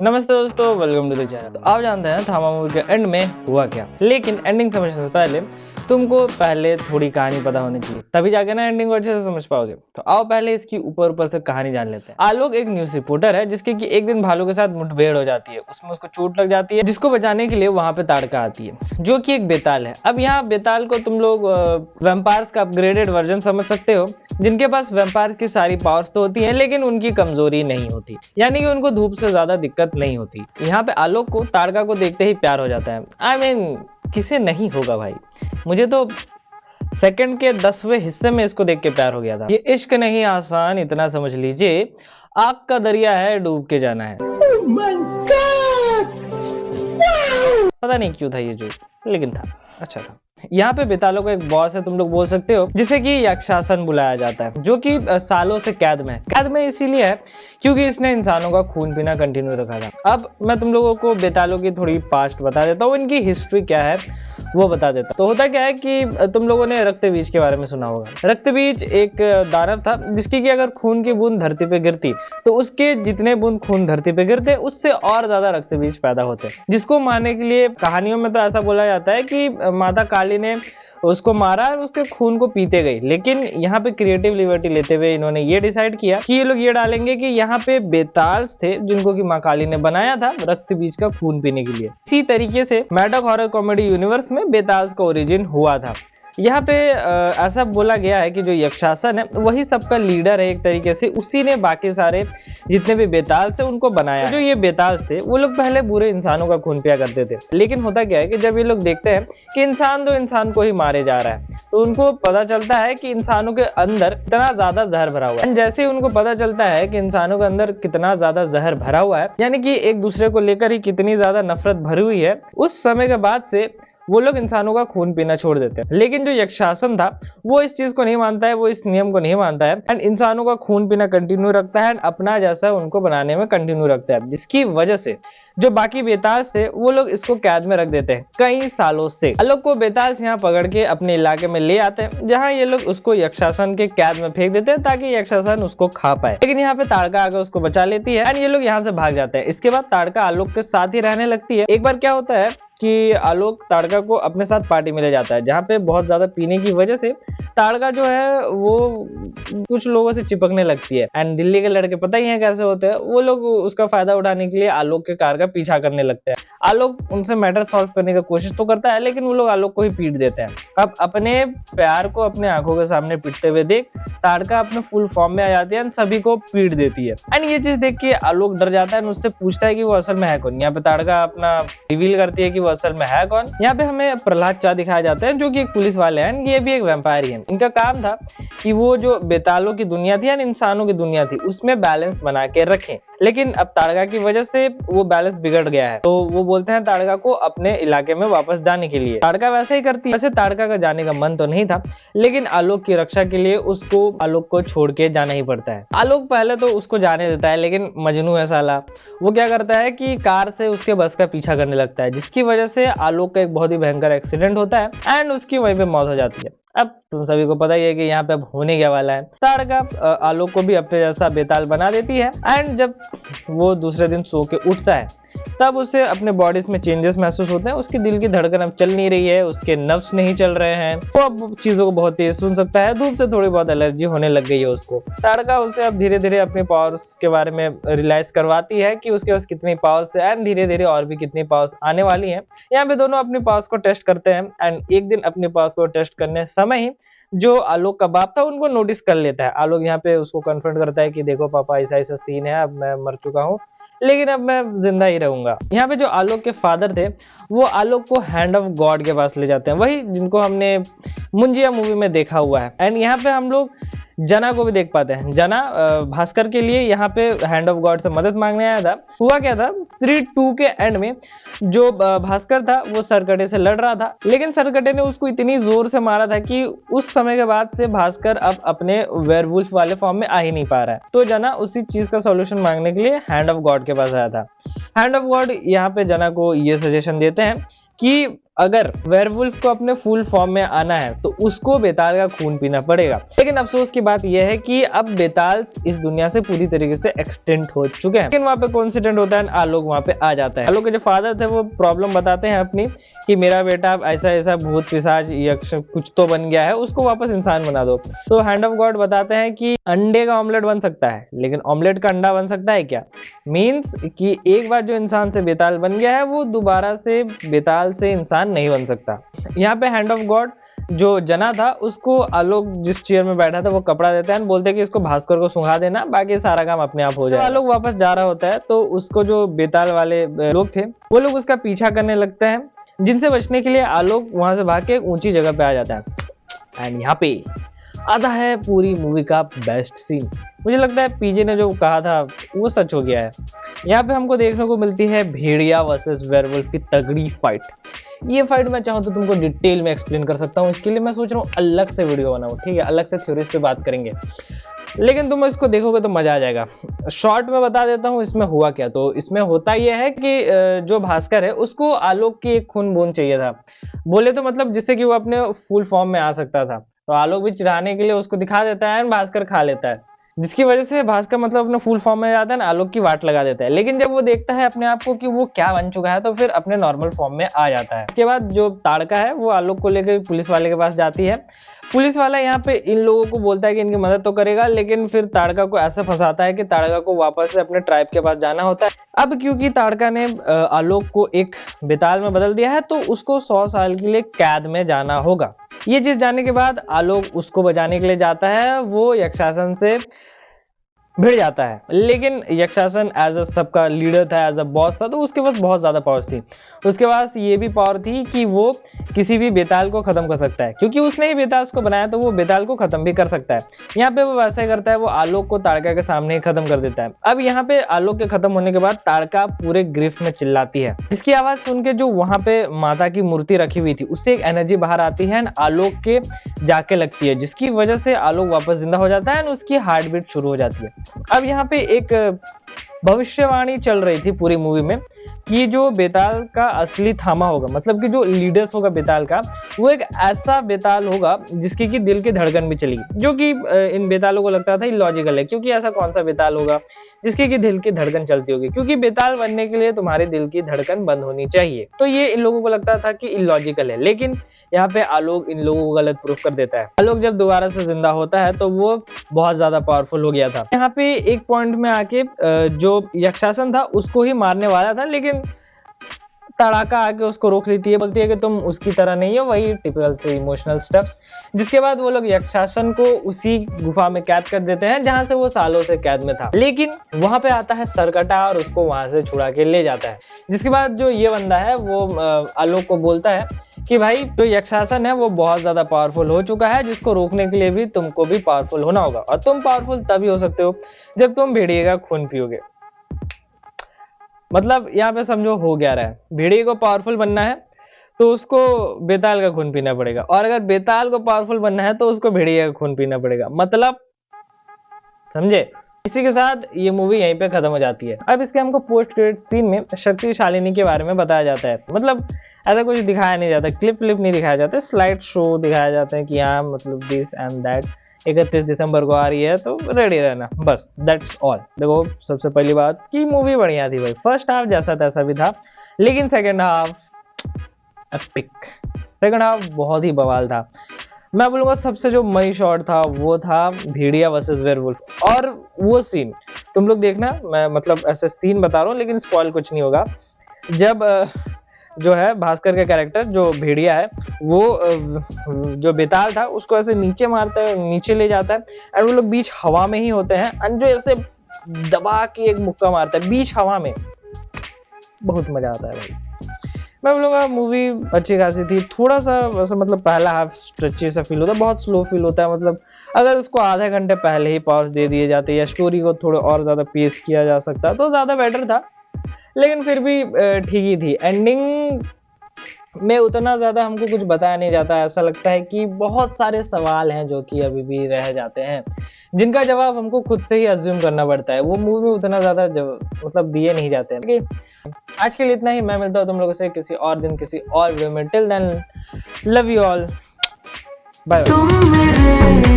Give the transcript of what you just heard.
नमस्ते दोस्तों, welcome to the channel. तो आप जानते हैं थामा मूवी के एंड में हुआ क्या, लेकिन एंडिंग समझने से पहले तुमको पहले थोड़ी कहानी पता होनी चाहिए, तभी जाके ना एंडिंग को अच्छे से समझ पाओगे। तो आओ पहले इसकी ऊपर से कहानी जान लेते हैं। आलोक एक न्यूज रिपोर्टर है जिसकी कि एक दिन भालू के साथ मुठभेड़ हो जाती है, उसमें उसको चोट लग जाती है, जिसको बचाने के लिए वहां पे ताड़का आती है जो कि एक बेताल है। अब यहाँ बेताल को तुम लोग वैम्पायर्स का अपग्रेडेड वर्जन समझ सकते हो, जिनके पास वैम्पायर्स की सारी पावर्स तो होती हैं लेकिन उनकी कमजोरी नहीं होती, यानी कि उनको धूप से ज्यादा दिक्कत नहीं होती। यहाँ पे आलोक को ताड़का को देखते ही प्यार हो जाता है। I mean, किसे नहीं होगा भाई। मुझे तो सेकंड के 10वें हिस्से में इसको देख के प्यार हो गया था। ये इश्क नहीं आसान, इतना समझ लीजिए, आग का दरिया है, डूब के जाना है। Oh my God! Wow! पता नहीं क्यों था ये जो, लेकिन था, अच्छा था। यहाँ पे बेतालों का एक बॉस है, तुम लोग बोल सकते हो, जिसे कि यक्षासन बुलाया जाता है, जो कि सालों से कैद में है। कैद में इसीलिए है क्योंकि इसने इंसानों का खून पीना कंटिन्यू रखा था। अब मैं तुम लोगों को बेतालों की थोड़ी पास्ट बता देता हूँ, इनकी हिस्ट्री क्या है वो बता देता। तो होता क्या है कि तुम लोगों ने रक्तबीज के बारे में सुना होगा। रक्तबीज एक दानव था जिसकी कि अगर खून की बूंद धरती पे गिरती तो उसके जितने बूंद खून धरती पे गिरते उससे और ज्यादा रक्तबीज पैदा होते, जिसको मारने के लिए कहानियों में तो ऐसा बोला जाता है कि माता काली ने उसको मारा और उसके खून को पीते गई। लेकिन यहाँ पे क्रिएटिव लिबर्टी लेते हुए इन्होंने ये डिसाइड किया कि ये लोग ये डालेंगे कि यहाँ पे बेताल्स थे जिनको कि माँ काली ने बनाया था रक्त बीज का खून पीने के लिए। इसी तरीके से मैडॉक हॉरर कॉमेडी यूनिवर्स में बेताल्स का ओरिजिन हुआ था। यहाँ पे ऐसा बोला गया है कि जो यक्षासन है वही सबका लीडर है एक तरीके से, उसी ने बाकी सारे जितने भी बेताल्स है उनको बनाया। जो ये बेताल्स थे वो लोग पहले बुरे इंसानों का खून पिया करते थे, लेकिन होता क्या है कि जब ये लोग देखते हैं कि इंसान तो इंसान को ही मारे जा रहा है तो उनको पता चलता है कि इंसानों के अंदर कितना ज्यादा जहर भरा हुआ है। जैसे ही उनको पता चलता है कि इंसानों के अंदर कितना ज्यादा जहर भरा हुआ है, यानी कि एक दूसरे को लेकर ही कितनी ज्यादा नफरत भरी हुई है, उस समय के बाद से वो लोग इंसानों का खून पीना छोड़ देते हैं। लेकिन जो यक्षासन था वो इस चीज को नहीं मानता है, वो इस नियम को नहीं मानता है एंड इंसानों का खून पीना कंटिन्यू रखता है एंड अपना जैसा उनको बनाने में कंटिन्यू रखता है, जिसकी वजह से जो बाकी बेताल्स थे वो लोग इसको कैद में रख देते हैं कई सालों से। आलोक को बेताल्स यहाँ पकड़ के अपने इलाके में ले आते हैं, जहाँ ये लोग उसको यक्षासन के कैद में फेंक देते हैं ताकि यक्षासन उसको खा पाए। लेकिन यहाँ पे ताड़का आकर उसको बचा लेती है एंड ये लोग यहाँ से भाग जाते हैं। इसके बाद ताड़का आलोक के साथ ही रहने लगती है। एक बार क्या होता है कि आलोक ताड़का को अपने साथ पार्टी में ले जाता है, जहाँ पे बहुत ज्यादा पीने की वजह से ताड़का जो है वो कुछ लोगों से चिपकने लगती है एंड दिल्ली के लड़के पता ही है कैसे होते हैं, वो लोग उसका फायदा उठाने के लिए आलोक के कार का पीछा करने लगते हैं। आलोक उनसे मैटर सॉल्व करने की कोशिश तो करता है लेकिन वो लोग आलोक को ही पीट देते हैं। अब अपने प्यार को अपने आंखों के सामने पीटते हुए देख ताड़का अपने फुल फॉर्म में आ जाती है एंड सभी को पीट देती है। एंड ये चीज देख के आलोक डर जाता है, उससे पूछता है कि वो असल में है कौन। यहाँ पे ताड़का अपना रिवील करती है कि वो असल में है कौन। यहाँ पे हमें प्रहलाद चा दिखाया जाता है जो कि एक पुलिस वाले हैं, ये भी एक वैम्पायर ही है। इनका काम था कि वो जो बेतालों की दुनिया थी यानी इंसानों की दुनिया थी उसमें बैलेंस बना के रखें, लेकिन अब ताड़का की वजह से वो बैलेंस बिगड़ गया है तो वो बोलते हैं ताड़का को अपने इलाके में वापस जाने के लिए। ताड़का वैसे ही करती है। वैसे ताड़का का जाने का मन तो नहीं था, लेकिन आलोक की रक्षा के लिए उसको आलोक को छोड़ के जाना ही पड़ता है। आलोक पहले तो उसको जाने देता है, लेकिन मजनू है साला, वो क्या करता है कि कार से उसके बस का पीछा करने लगता है, जिसकी वजह से आलोक का एक बहुत ही भयंकर एक्सीडेंट होता है एंड उसकी वहीं पे मौत हो जाती है। अब तुम सभी को पता ही है कि यहाँ पे अब होने क्या वाला है। ताड़का आलोक को भी अपने जैसा बेताल बना देती है एंड जब वो दूसरे दिन सो के उठता है तब उसे अपने बॉडीज में चेंजेस महसूस होते हैं। उसके दिल की धड़कन अब चल नहीं रही है, उसके नर्व्स नहीं चल रहे हैं, वो अब चीजों को बहुत तेज सुन सकता है, धूप से थोड़ी बहुत एलर्जी होने लग गई है उसको। ताड़का उसे अब धीरे धीरे अपने पावर्स के बारे में रियलाइज करवाती है कि उसके पास कितनी पावर्स है एंड धीरे धीरे और भी कितनी पावर्स आने वाली है। यहाँ पे दोनों अपनी पावर्स को टेस्ट करते हैं एंड एक दिन अपनी पावर्स को टेस्ट करने समय ही जो आलोक का बाप था उनको नोटिस कर लेता है। आलोक यहाँ पे उसको कन्फ्रंट करता है कि देखो पापा ऐसा ऐसा सीन है, अब मैं मर चुका हूँ लेकिन अब मैं जिंदा ही रहूंगा। यहाँ पे जो आलोक के फादर थे वो आलोक को हैंड ऑफ गॉड के पास ले जाते हैं, वही जिनको हमने मुंजिया मूवी में देखा हुआ है। एंड यहाँ पे हम लोग जना को भी देख पाते हैं। जना भास्कर के लिए यहाँ पे हैंड ऑफ गॉड से मदद मांगने आया था। हुआ क्या था, 3-2 के एंड में जो भास्कर था वो सरकटे से लड़ रहा था, लेकिन सरकटे ने उसको इतनी जोर से मारा था कि उस समय के बाद से भास्कर अब अपने वेयरवुल्फ वाले फॉर्म में आ ही नहीं पा रहा है। तो जना उसी चीज का सॉल्यूशन मांगने के लिए हैंड ऑफ गॉड के पास आया था। हैंड ऑफ गॉड यहाँ पे जना को ये सजेशन देते हैं कि अगर वेयरवुल्फ को अपने फुल फॉर्म में आना है तो उसको बेताल का खून पीना पड़ेगा। लेकिन अफसोस की बात यह है कि अब बेताल इस दुनिया से पूरी तरीके से एक्सटिंक्ट हो चुके हैं। लेकिन वहाँ पे कोइंसिडेंट होता है, आलोक वहाँ पे आ जाता है। आलोक के जो फादर थे वो प्रॉब्लम बताते हैं अपनी कि मेरा बेटा ऐसा ऐसा भूत पिशाच यक्ष कुछ तो बन गया है, उसको वापस इंसान बना दो। तो हैंड ऑफ गॉड बताते हैं कि अंडे का ऑमलेट बन सकता है, लेकिन ऑमलेट का अंडा बन सकता है क्या? मीन्स कि एक बार जो इंसान से बेताल बन गया है वो दोबारा से बेताल से इंसान नहीं बन सकता। यहाँ पे हैंड ऑफ गॉड जो जना था उसको आलोक जिस चेयर में बैठा था वो कपड़ा देता है, बोलते हैं कि इसको भास्कर को सुंघा देना, बाकी सारा काम अपने आप हो जाएगा। आलोक वापस जा रहा होता है तो उसको जो बेताल वाले लोग थे वो लोग उसका पीछा करने लगते हैं, जिनसे बचने के लिए आलोक वहां से भाग के ऊंची जगह पे आ जाता है। एंड यहाँ पे आता है पूरी मूवी का बेस्ट सीन। मुझे लगता है पीजे ने जो कहा था वो सच हो गया है। यहाँ पे हमको देखने को मिलती है भेड़िया वर्सेस वेयरवुल्फ की तगड़ी फाइट। ये फाइट मैं चाहूँ तो तुमको डिटेल में एक्सप्लेन कर सकता हूँ, इसके लिए मैं सोच रहा हूँ अलग से वीडियो बनाऊँ, ठीक है, अलग से थ्योरीज पे बात करेंगे, लेकिन तुम इसको देखोगे तो मजा आ जाएगा। शॉर्ट में बता देता हूँ इसमें हुआ क्या। तो इसमें होता यह है कि जो भास्कर है उसको आलोक की एक खून बूंद चाहिए था, बोले तो मतलब जिससे कि वो अपने फुल फॉर्म में आ सकता था। तो आलोक भी चिढ़ाने के लिए उसको दिखा देता है, भास्कर खा लेता है, जिसकी वजह से भास्कर मतलब अपने फुल फॉर्म में जाता है ना, आलोक की वाट लगा देता है। लेकिन जब वो देखता है अपने आप को कि वो क्या बन चुका है तो फिर अपने नॉर्मल फॉर्म में आ जाता है। इसके बाद जो ताड़का है वो आलोक को लेकर पुलिस वाले के पास जाती है। पुलिस वाला यहाँ पे इन लोगों को बोलता है कि इनकी मदद तो करेगा, लेकिन फिर ताड़का को ऐसे फंसाता है कि ताड़का को वापस से अपने ट्राइब के पास जाना होता है। अब क्योंकि ताड़का ने आलोक को एक बेताल में बदल दिया है तो उसको 100 साल के लिए कैद में जाना होगा। ये चीज जानने के बाद आलोक उसको बचाने के लिए जाता है, वो यक्षासन से भिड़ जाता है। लेकिन यक्षासन एज अ सबका लीडर था, एज अ बॉस था, तो उसके पास बहुत ज्यादा पावर्स थी। उसके पास ये भी पावर थी कि वो किसी भी बेताल को खत्म कर सकता है, क्योंकि उसने ही बेताल को बनाया तो वो बेताल को खत्म भी कर सकता है। यहाँ पे वो वैसे करता है, वो आलोक को ताड़का के सामने ही खत्म कर देता है। अब यहाँ पे आलोक के खत्म होने के बाद ताड़का पूरे ग्रिफ में चिल्लाती है। इसकी आवाज सुन के जो वहां पे माता की मूर्ति रखी हुई थी उससे एक एनर्जी बाहर आती है, आलोक के जाके लगती है, जिसकी वजह से आलोक वापस जिंदा हो जाता है और उसकी हार्ट बीट शुरू हो जाती है। अब यहाँ पे एक भविष्यवाणी चल रही थी पूरी मूवी में कि जो बेताल का असली थामा होगा, मतलब कि जो लीडर्स होगा बेताल का, वो एक ऐसा बेताल होगा जिसकी कि दिल की धड़कन भी चली, जो कि इन बेतालों को लगता था इलॉजिकल है, क्योंकि ऐसा कौन सा बेताल होगा जिसकी कि दिल की धड़कन चलती होगी, क्योंकि बेताल बनने के लिए तुम्हारे दिल की धड़कन बंद होनी चाहिए। तो ये इन लोगों को लगता था कि इलॉजिकल है, लेकिन यहाँ पे आलोक इन लोगों को गलत प्रूफ कर देता है। आलोक जब दोबारा से जिंदा होता है तो वो बहुत ज्यादा पावरफुल हो गया था। यहाँ पे एक पॉइंट में आके जो यक्षासन था उसको ही मारने वाला था, लेकिन तड़ाका आके उसको रोक लेती है, बोलती है कि तुम उसकी तरह नहीं हो, वही टिपिकल से इमोशनल स्टेप्स। जिसके बाद वो लोग यक्षासन को उसी गुफा में कैद कर देते हैं जहां से वो सालों से कैद में था। लेकिन वहां पे आता है सरकटा और उसको वहां से छुड़ा के ले जाता है। जिसके बाद जो ये बंदा है वो आलोक को बोलता है कि भाई जो यक्षासन है वो बहुत ज्यादा पावरफुल हो चुका है, जिसको रोकने के लिए भी तुमको भी पावरफुल होना होगा, और तुम पावरफुल तभी हो सकते हो जब तुम भेड़िए का खून पियोगे। मतलब यहाँ पे समझो हो गया रहा है, भेड़िए को पावरफुल बनना है तो उसको बेताल का खून पीना पड़ेगा, और अगर बेताल को पावरफुल बनना है तो उसको भेड़िए का खून पीना पड़ेगा। मतलब समझे? इसी के साथ ये मूवी यहीं पे खत्म हो जाती है। अब इसके हमको पोस्ट क्रेडिट सीन में शक्तिशालिनी के बारे में बताया जाता है। मतलब ऐसा कुछ दिखाया नहीं जाता, क्लिप नहीं दिखाया जाता, स्लाइड शो दिखाया जाता है कि हाँ मतलब दिस एंड दैट 31 दिसंबर को आ रही है तो रेडी रहना, बस दैट्स ऑल। देखो सबसे पहली बात कि मूवी बढ़िया थी भाई, फर्स्ट हाफ जैसा तैसा भी था, लेकिन second half epic, second half बहुत ही बवाल था। मैं बोलूंगा सबसे जो मई शॉट था वो था भेड़िया वर्सेस वेयरवुल्फ, और वो सीन तुम लोग देखना, मैं मतलब ऐसे सीन बता रहा हूँ लेकिन स्पॉइल कुछ नहीं होगा। जब जो है भास्कर का कैरेक्टर जो भेड़िया है वो जो बेताल था उसको ऐसे नीचे मारता है, नीचे ले जाता है, और वो लोग बीच हवा में ही होते हैं, और जो ऐसे दबा के एक मुक्का मारता है बीच हवा में, बहुत मजा आता है भाई। मैं बोलूँगा मूवी अच्छी खासी थी, थोड़ा सा वैसे मतलब पहला हाफ स्ट्रेची सा फील होता है, बहुत स्लो फील होता है। मतलब अगर उसको आधे घंटे पहले ही पॉज दे दिए जाते या स्टोरी को थोड़ा और ज़्यादा पेश किया जा सकता तो ज़्यादा बेटर था, लेकिन फिर भी ठीक ही थी। एंडिंग में उतना ज़्यादा हमको कुछ बताया नहीं जाता, ऐसा लगता है कि बहुत सारे सवाल हैं जो कि अभी भी रह जाते हैं, जिनका जवाब हमको खुद से ही अज्यूम करना पड़ता है। वो मूवी में उतना ज़्यादा मतलब दिए नहीं जाते हैं। okay? आज के लिए इतना ही। मैं मिलता हूँ तुम लोगों से किसी और दिन किसी और वीडियो में। Till then love you all, bye bye.